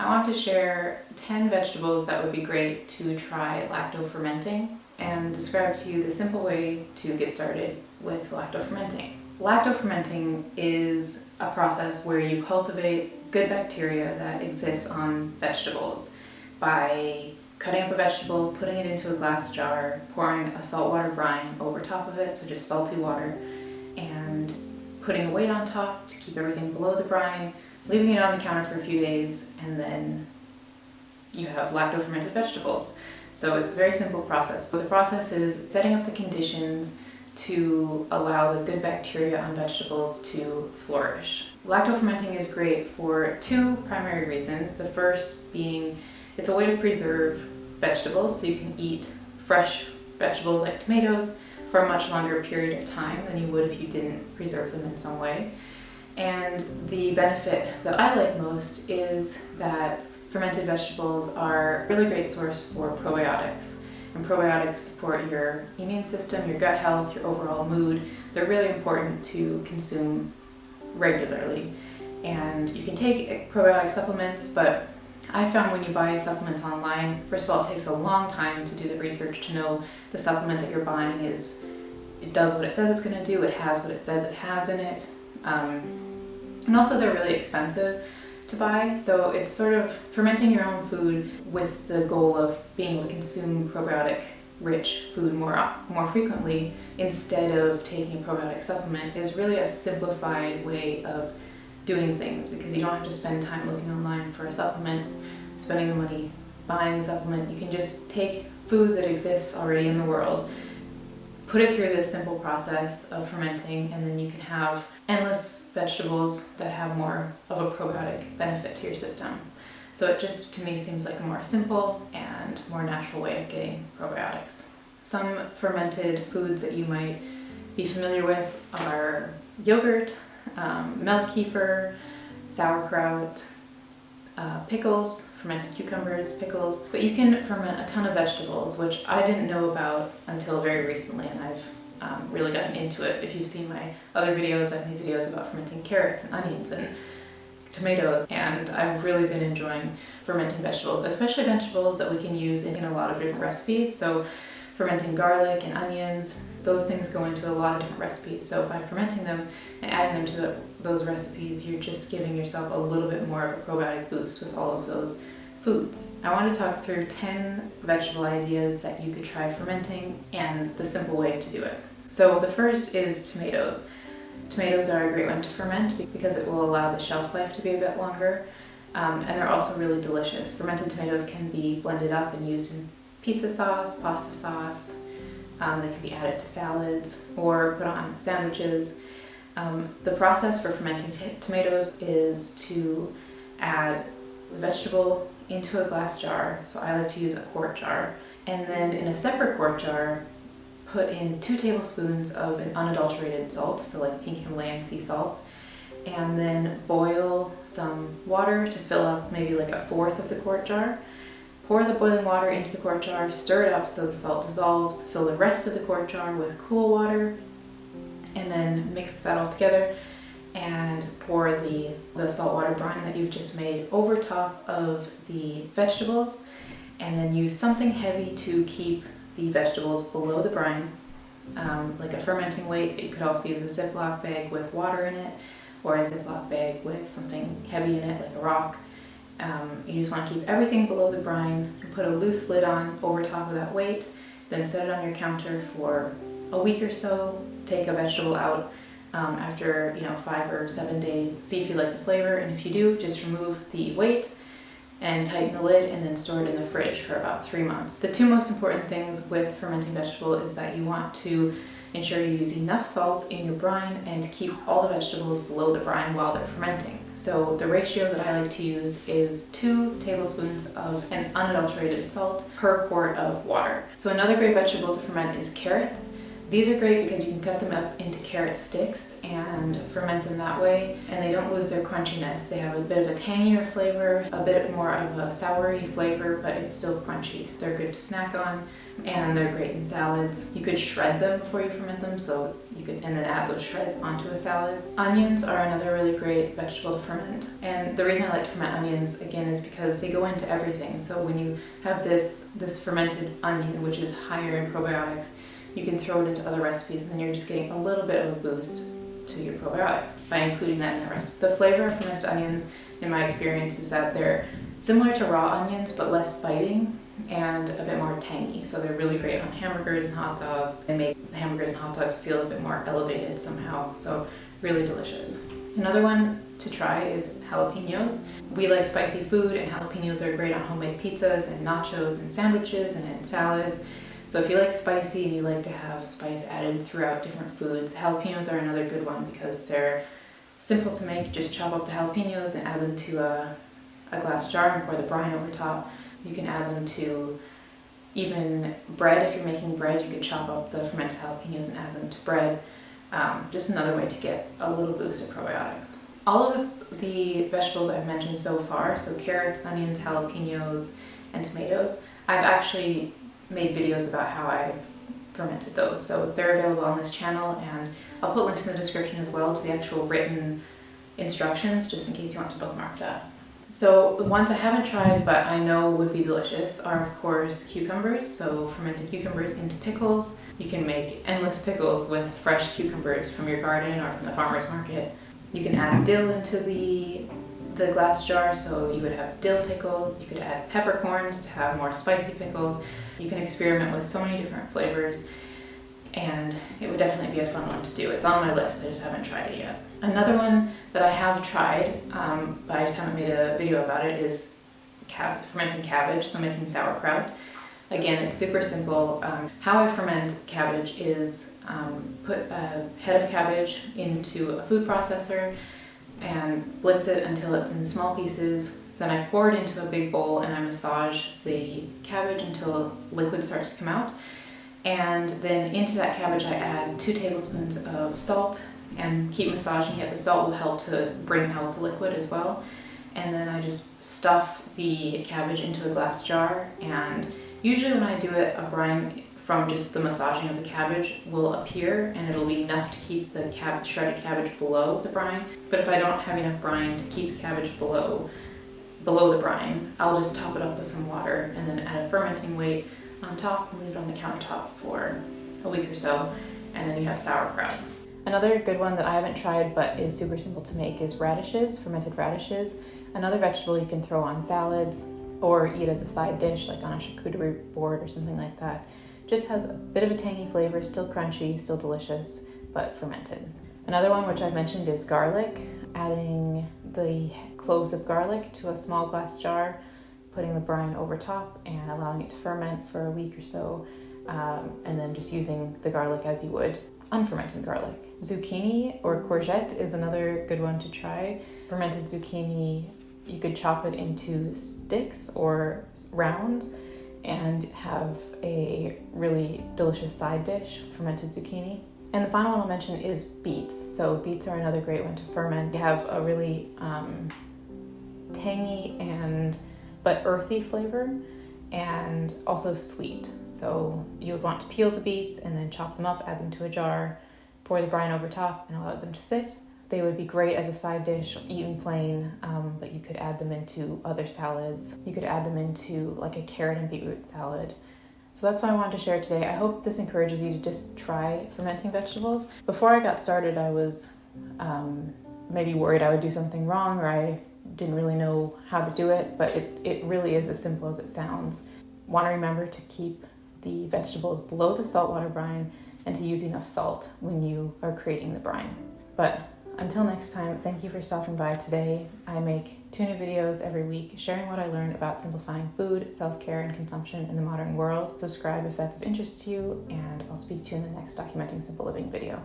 I want to share 10 vegetables that would be great to try lacto-fermenting and describe to you the simple way to get started with lacto-fermenting. Lacto-fermenting is a process where you cultivate good bacteria that exists on vegetables by cutting up a vegetable, putting it into a glass jar, pouring a saltwater brine over top of it, so just salty water, and putting a weight on top to keep everything below the brine, leaving it on the counter for a few days, and then you have lacto-fermented vegetables. So it's a very simple process. But the process is setting up the conditions to allow the good bacteria on vegetables to flourish. Lacto-fermenting is great for two primary reasons. The first being it's a way to preserve vegetables, so you can eat fresh vegetables like tomatoes for a much longer period of time than you would if you didn't preserve them in some way. And the benefit that I like most is that fermented vegetables are a really great source for probiotics. And probiotics support your immune system, your gut health, your overall mood. They're really important to consume regularly. And you can take probiotic supplements, but I found when you buy supplements online, first of all, it takes a long time to do the research to know the supplement that you're buying it does what it says it's going to do, it has what it says it has in it. And also they're really expensive to buy, so it's sort of fermenting your own food with the goal of being able to consume probiotic-rich food more frequently instead of taking a probiotic supplement is really a simplified way of doing things, because you don't have to spend time looking online for a supplement, spending the money buying the supplement. You can just take food that exists already in the world, put it through this simple process of fermenting, and then you can have endless vegetables that have more of a probiotic benefit to your system. So it just, to me, seems like a more simple and more natural way of getting probiotics. Some fermented foods that you might be familiar with are yogurt, milk kefir, sauerkraut, pickles, fermented cucumbers, pickles. But you can ferment a ton of vegetables, which I didn't know about until very recently, and I've really gotten into it. If you've seen my other videos, I've made videos about fermenting carrots and onions and tomatoes, and I've really been enjoying fermenting vegetables, especially vegetables that we can use in a lot of different recipes. So fermenting garlic and onions, those things go into a lot of different recipes. So by fermenting them and adding them to those recipes, you're just giving yourself a little bit more of a probiotic boost with all of those foods. I want to talk through 10 vegetable ideas that you could try fermenting and the simple way to do it. So the first is tomatoes. Tomatoes are a great one to ferment because it will allow the shelf life to be a bit longer, and they're also really delicious. Fermented tomatoes can be blended up and used in pizza sauce, pasta sauce. They can be added to salads or put on sandwiches. The process for fermenting tomatoes is to add the vegetable into a glass jar. So I like to use a quart jar. And then in a separate quart jar, put in 2 tablespoons of an unadulterated salt, so like pink Himalayan sea salt, and then boil some water to fill up maybe like a fourth of the quart jar. Pour the boiling water into the quart jar, stir it up so the salt dissolves, fill the rest of the quart jar with cool water, and then mix that all together and pour the saltwater brine that you've just made over top of the vegetables, and then use something heavy to keep the vegetables below the brine, like a fermenting weight. You could also use a Ziploc bag with water in it, or a Ziploc bag with something heavy in it, like a rock. You just want to keep everything below the brine and put a loose lid on over top of that weight, then set it on your counter for a week or so. Take a vegetable out after 5 or 7 days, see if you like the flavor, and if you do, just remove the weight and tighten the lid and then store it in the fridge for about 3 months. The two most important things with fermenting vegetable is that you want to ensure you use enough salt in your brine and to keep all the vegetables below the brine while they're fermenting. So the ratio that I like to use is 2 tablespoons of an unadulterated salt per quart of water. So another great vegetable to ferment is carrots. These are great because you can cut them up into carrot sticks and ferment them that way, and they don't lose their crunchiness. They have a bit of a tangier flavor, a bit more of a soury flavor, but it's still crunchy. So they're good to snack on, and they're great in salads. You could shred them before you ferment them, so you could, and then add those shreds onto a salad. Onions are another really great vegetable to ferment, and the reason I like to ferment onions again is because they go into everything. So when you have this fermented onion, which is higher in probiotics, you can throw it into other recipes, and then you're just getting a little bit of a boost to your probiotics by including that in the recipe. The flavor of fermented onions, in my experience, is that they're similar to raw onions, but less biting and a bit more tangy. So they're really great on hamburgers and hot dogs. They make the hamburgers and hot dogs feel a bit more elevated somehow. So really delicious. Another one to try is jalapenos. We like spicy food, and jalapenos are great on homemade pizzas and nachos and sandwiches and in salads. So if you like spicy and you like to have spice added throughout different foods, jalapenos are another good one because they're simple to make. Just chop up the jalapenos and add them to a glass jar and pour the brine over top. You can add them to even bread. If you're making bread, you could chop up the fermented jalapenos and add them to bread. Just another way to get a little boost of probiotics. All of the vegetables I've mentioned so far, so carrots, onions, jalapenos, and tomatoes, I've actually made videos about how I've fermented those. So they're available on this channel, and I'll put links in the description as well to the actual written instructions, just in case you want to bookmark that. So the ones I haven't tried but I know would be delicious are of course cucumbers. So fermented cucumbers into pickles. You can make endless pickles with fresh cucumbers from your garden or from the farmer's market. You can add dill into the glass jar, so you would have dill pickles. You could add peppercorns to have more spicy pickles. You can experiment with so many different flavors, and it would definitely be a fun one to do. It's on my list, I just haven't tried it yet. Another one that I have tried, but I just haven't made a video about it, is fermenting cabbage, so making sauerkraut. Again, it's super simple. How I ferment cabbage is put a head of cabbage into a food processor and blitz it until it's in small pieces. Then I pour it into a big bowl and I massage the cabbage until liquid starts to come out. And then into that cabbage I add 2 tablespoons of salt and keep massaging it. The salt will help to bring out the liquid as well. And then I just stuff the cabbage into a glass jar, and usually when I do it, a brine from just the massaging of the cabbage will appear, and it'll be enough to keep the shredded cabbage below the brine. But if I don't have enough brine to keep the cabbage below the brine, I'll just top it up with some water and then add a fermenting weight on top and leave it on the countertop for a week or so, and then you have sauerkraut. Another good one that I haven't tried but is super simple to make is radishes, fermented radishes. Another vegetable you can throw on salads or eat as a side dish, like on a charcuterie board or something like that. Just has a bit of a tangy flavor, still crunchy, still delicious, but fermented. Another one which I've mentioned is garlic. Adding the cloves of garlic to a small glass jar, putting the brine over top and allowing it to ferment for a week or so, and then just using the garlic as you would unfermented garlic. Zucchini or courgette is another good one to try. Fermented zucchini, you could chop it into sticks or rounds and have a really delicious side dish, fermented zucchini. And the final one I'll mention is beets. So beets are another great one to ferment. They have a really tangy but earthy flavor, and also sweet. So you would want to peel the beets and then chop them up, add them to a jar, pour the brine over top and allow them to sit. They would be great as a side dish, eaten plain, but you could add them into other salads. You could add them into like a carrot and beetroot salad. So that's what I wanted to share today. I hope this encourages you to just try fermenting vegetables. Before I got started, I was maybe worried I would do something wrong, or I didn't really know how to do it, but it really is as simple as it sounds. Want to remember to keep the vegetables below the saltwater brine and to use enough salt when you are creating the brine. But until next time, thank you for stopping by today. I make tuna videos every week sharing what I learned about simplifying food, self-care, and consumption in the modern world. Subscribe if that's of interest to you, and I'll speak to you in the next Documenting Simple Living video.